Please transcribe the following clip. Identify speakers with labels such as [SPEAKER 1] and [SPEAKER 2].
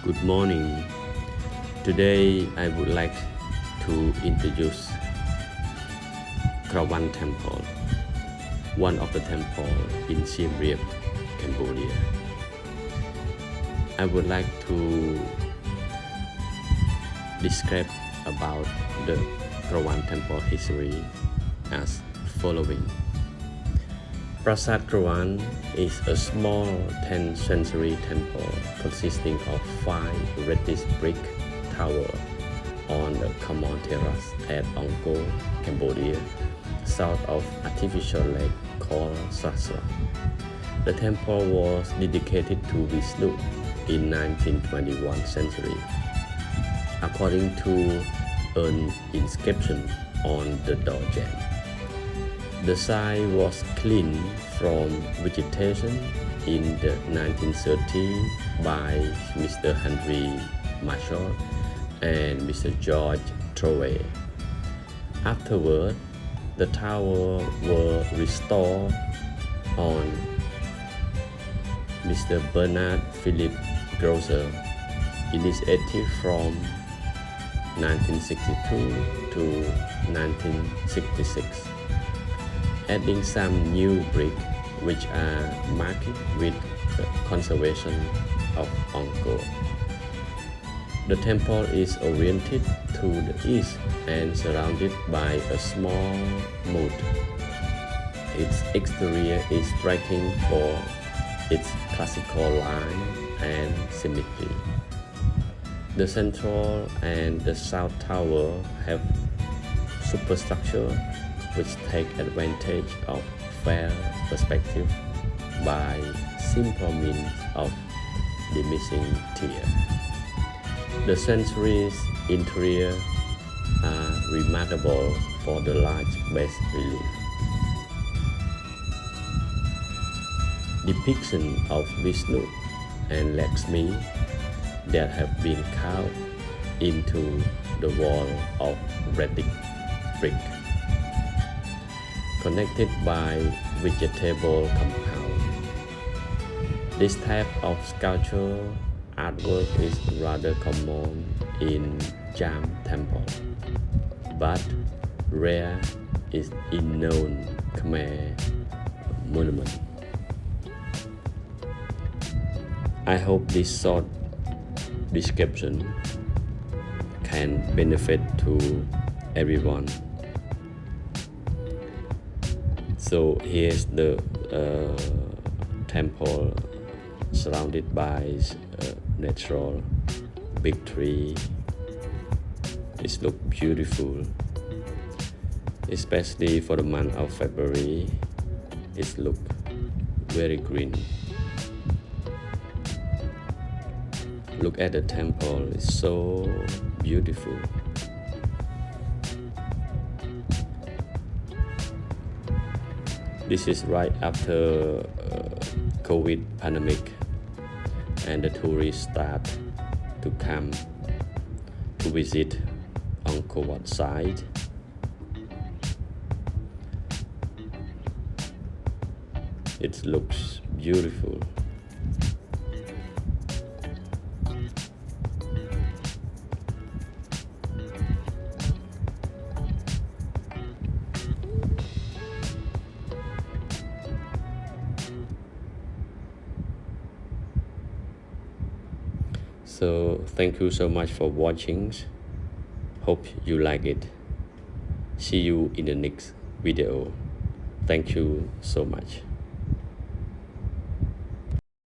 [SPEAKER 1] Good morning. Today I would like to introduce Kravan Temple, one of the temples in Siem Reap, Cambodia. I would like to describe about the Kravan Temple history as following. Prasat Kravan is a small 10th century temple consisting of 5 reddish brick towers on the common terrace at Angkor, Cambodia, south of artificial lake called Srah Srang. The temple was dedicated to Vishnu in 1921 century, according to an inscription on the doorjambs. The site was cleaned from vegetation in the 1930s by Mr. Henri Marchal and Mr. Trouvé. Afterward, the tower were restored on Mr. Bernard Philippe Groslier initiative from 1962 to 1966. Adding some new brick which are marked with the Conservation of Angkor. The temple is oriented to the east and surrounded by a small moat. Its exterior is striking for its classical line and symmetry. The central and the south tower have superstructures which take advantage of fair perspective by simple means of diminishing tier. The sanctuary's interior are remarkable for the large bas-relief. Depictions of Vishnu and Lakshmi that have been carved into the wall of reddish brick, connected by vegetable compound. This type of sculpture artwork is rather common in Cham temple, but rare is in known Khmer monument. I hope this short description can benefit to everyone. So here's the temple surrounded by natural big tree. It looks beautiful, especially for the month of February. It looks very green. Look at the temple, it's so beautiful. This is right after COVID pandemic and the tourists start to come to visit Angkor Wat site. It looks beautiful. So thank you so much for watching. Hope you like it. See you in the next video. Thank you so much.